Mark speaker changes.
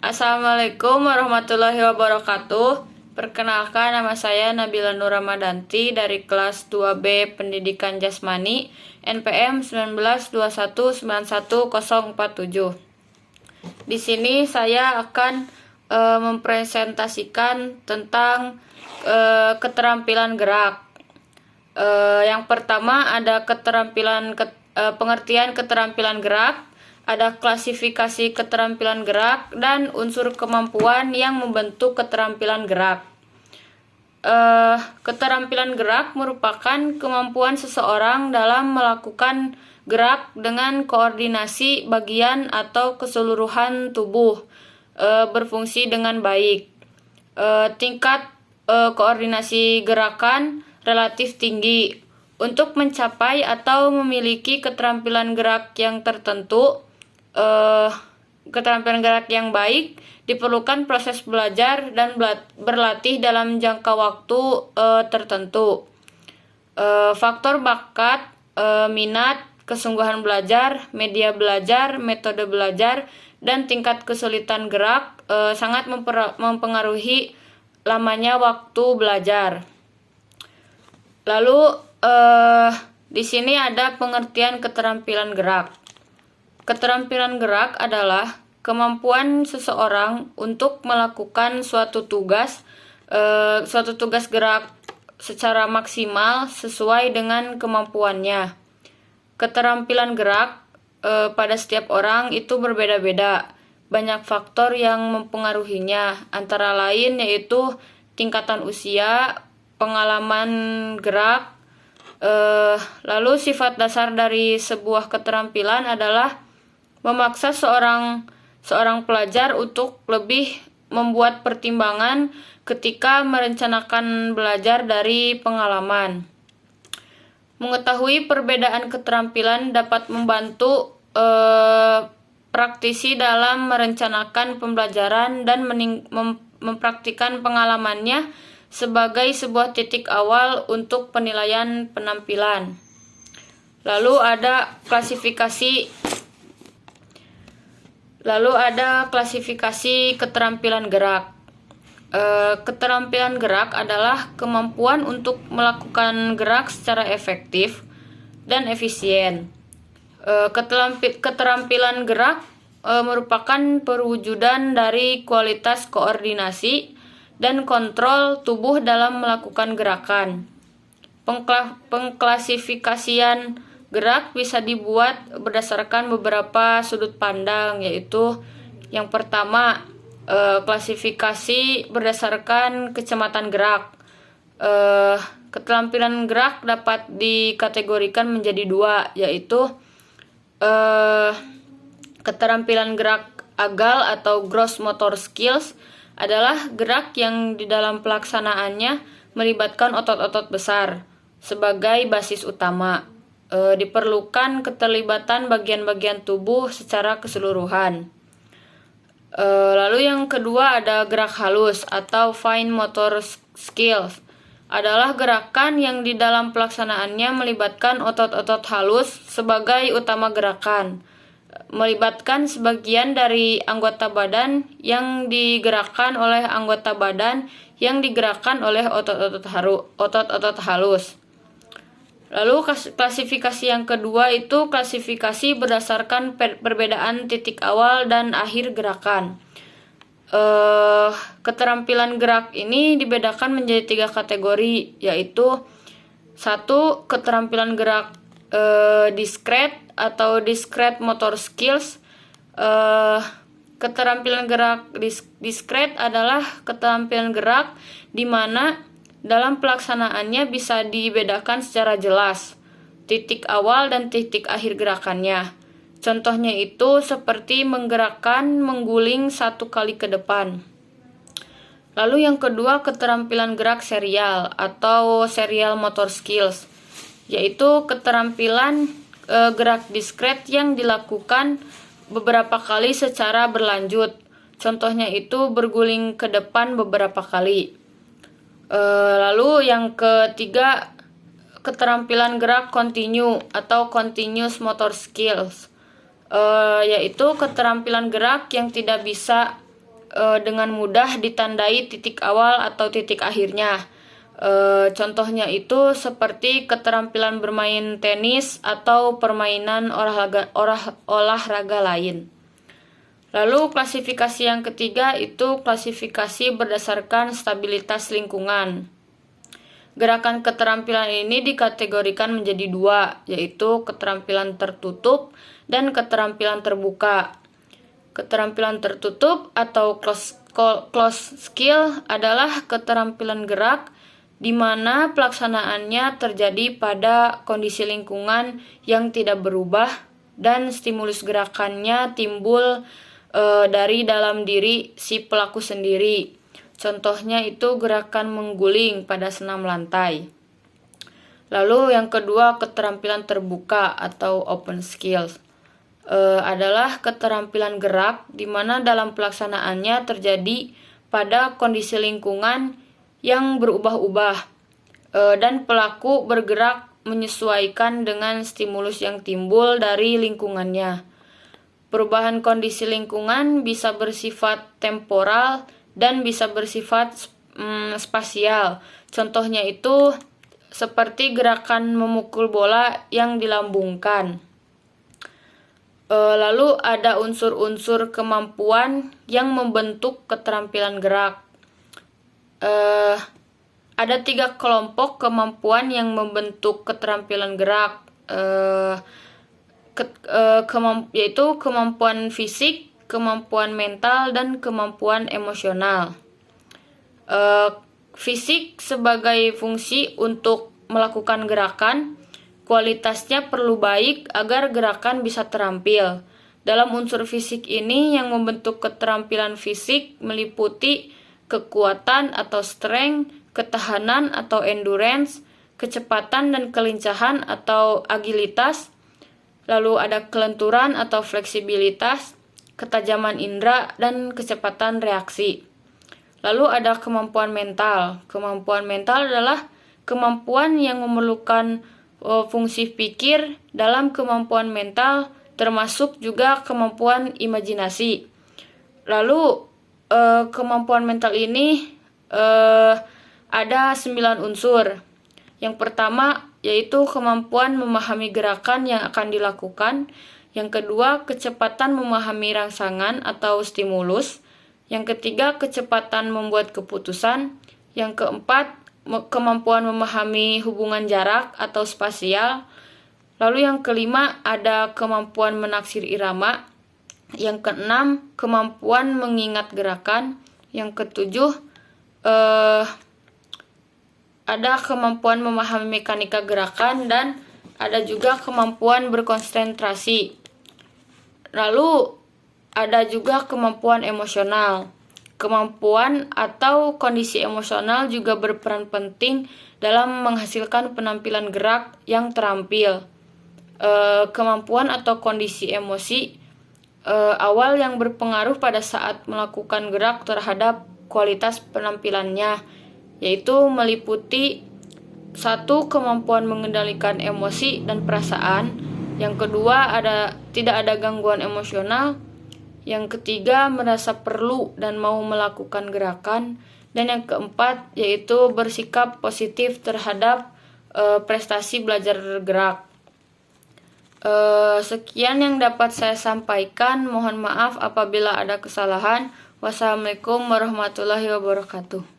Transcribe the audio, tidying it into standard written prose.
Speaker 1: Assalamualaikum warahmatullahi wabarakatuh. Perkenalkan, nama saya Nabila Nur Ramadanti dari kelas 2B Pendidikan Jasmani NPM 192191047. Di sini saya akan mempresentasikan tentang keterampilan gerak. Yang pertama ada pengertian keterampilan gerak, ada klasifikasi keterampilan gerak, dan unsur kemampuan yang membentuk keterampilan gerak. Keterampilan gerak merupakan kemampuan seseorang dalam melakukan gerak dengan koordinasi bagian atau keseluruhan tubuh berfungsi dengan baik. Tingkat koordinasi gerakan relatif tinggi. Untuk mencapai atau memiliki keterampilan gerak yang tertentu, keterampilan gerak yang baik, diperlukan proses belajar dan berlatih dalam jangka waktu tertentu. Faktor bakat, minat, kesungguhan belajar, media belajar, metode belajar, dan tingkat kesulitan gerak sangat mempengaruhi lamanya waktu belajar. Lalu di sini ada pengertian keterampilan gerak. Keterampilan gerak adalah kemampuan seseorang untuk melakukan suatu tugas gerak secara maksimal sesuai dengan kemampuannya. Keterampilan gerak pada setiap orang itu berbeda-beda. Banyak faktor yang mempengaruhinya, antara lain yaitu tingkatan usia, pengalaman gerak. Lalu sifat dasar dari sebuah keterampilan adalah memaksa seorang pelajar untuk lebih membuat pertimbangan ketika merencanakan belajar dari pengalaman. Mengetahui perbedaan keterampilan dapat membantu praktisi dalam merencanakan pembelajaran dan mempraktikkan pengalamannya sebagai sebuah titik awal untuk penilaian penampilan. Lalu ada klasifikasi keterampilan gerak. Keterampilan gerak adalah kemampuan untuk melakukan gerak secara efektif dan efisien. Keterampilan gerak merupakan perwujudan dari kualitas koordinasi dan kontrol tubuh dalam melakukan gerakan. Pengklasifikasian gerak bisa dibuat berdasarkan beberapa sudut pandang, yaitu yang pertama, klasifikasi berdasarkan kecepatan gerak. Keterampilan gerak dapat dikategorikan menjadi dua, yaitu keterampilan gerak agal atau gross motor skills adalah gerak yang di dalam pelaksanaannya melibatkan otot-otot besar sebagai basis utama. Diperlukan keterlibatan bagian-bagian tubuh secara keseluruhan. Lalu yang kedua ada gerak halus atau fine motor skills. Adalah gerakan yang di dalam pelaksanaannya melibatkan otot-otot halus sebagai utama gerakan. Melibatkan sebagian dari anggota badan yang digerakkan oleh anggota badan yang digerakkan oleh otot-otot halus. Lalu klasifikasi yang kedua itu klasifikasi berdasarkan perbedaan titik awal dan akhir gerakan. Keterampilan gerak ini dibedakan menjadi 3 kategori, yaitu 1. Keterampilan gerak discrete atau discrete motor skills. Keterampilan gerak discrete adalah keterampilan gerak di mana dalam pelaksanaannya bisa dibedakan secara jelas titik awal dan titik akhir gerakannya. Contohnya itu seperti menggerakkan mengguling 1 kali ke depan. Lalu yang kedua, keterampilan gerak serial atau serial motor skills, yaitu keterampilan gerak diskret yang dilakukan beberapa kali secara berlanjut. Contohnya itu berguling ke depan beberapa kali. Lalu yang ketiga, keterampilan gerak continue atau continuous motor skills, yaitu keterampilan gerak yang tidak bisa dengan mudah ditandai titik awal atau titik akhirnya. Contohnya itu seperti keterampilan bermain tenis atau permainan olahraga lain. Lalu klasifikasi yang ketiga itu klasifikasi berdasarkan stabilitas lingkungan. Gerakan keterampilan ini dikategorikan menjadi dua, yaitu keterampilan tertutup dan keterampilan terbuka. Keterampilan tertutup atau closed skill adalah keterampilan gerak di mana pelaksanaannya terjadi pada kondisi lingkungan yang tidak berubah dan stimulus gerakannya timbul dari dalam diri si pelaku sendiri. Contohnya itu gerakan mengguling pada senam lantai. Lalu yang kedua keterampilan terbuka atau open skills adalah keterampilan gerak di mana dalam pelaksanaannya terjadi pada kondisi lingkungan yang berubah-ubah dan pelaku bergerak menyesuaikan dengan stimulus yang timbul dari lingkungannya. Perubahan kondisi lingkungan bisa bersifat temporal dan bisa bersifat spasial. Contohnya itu seperti gerakan memukul bola yang dilambungkan. Lalu ada unsur-unsur kemampuan yang membentuk keterampilan gerak. Ada 3 kelompok kemampuan yang membentuk keterampilan gerak, yaitu kemampuan fisik, kemampuan mental, dan kemampuan emosional. Fisik sebagai fungsi untuk melakukan gerakan, kualitasnya perlu baik agar gerakan bisa terampil. Dalam unsur fisik ini yang membentuk keterampilan fisik meliputi kekuatan atau strength, ketahanan atau endurance, kecepatan dan kelincahan atau agilitas, lalu ada kelenturan atau fleksibilitas, ketajaman indera, dan kecepatan reaksi. Lalu ada kemampuan mental. Kemampuan mental adalah kemampuan yang memerlukan fungsi pikir. Dalam kemampuan mental termasuk juga kemampuan imajinasi. Lalu kemampuan mental ini ada 9 unsur. Yang pertama yaitu kemampuan memahami gerakan yang akan dilakukan. Yang kedua, kecepatan memahami rangsangan atau stimulus. Yang ketiga, kecepatan membuat keputusan. Yang keempat, kemampuan memahami hubungan jarak atau spasial. Lalu yang kelima, ada kemampuan menaksir irama. Yang keenam, kemampuan mengingat gerakan. Yang ketujuh, ada kemampuan memahami mekanika gerakan, dan ada juga kemampuan berkonsentrasi. Lalu ada juga kemampuan emosional. Kemampuan atau kondisi emosional juga berperan penting dalam menghasilkan penampilan gerak yang terampil. Kemampuan atau kondisi emosi awal yang berpengaruh pada saat melakukan gerak terhadap kualitas penampilannya, yaitu meliputi 1. Kemampuan mengendalikan emosi dan perasaan. Yang kedua, tidak ada gangguan emosional. Yang ketiga, merasa perlu dan mau melakukan gerakan. Dan yang keempat, yaitu bersikap positif terhadap prestasi belajar gerak. Sekian yang dapat saya sampaikan. Mohon maaf apabila ada kesalahan. Wassalamualaikum warahmatullahi wabarakatuh.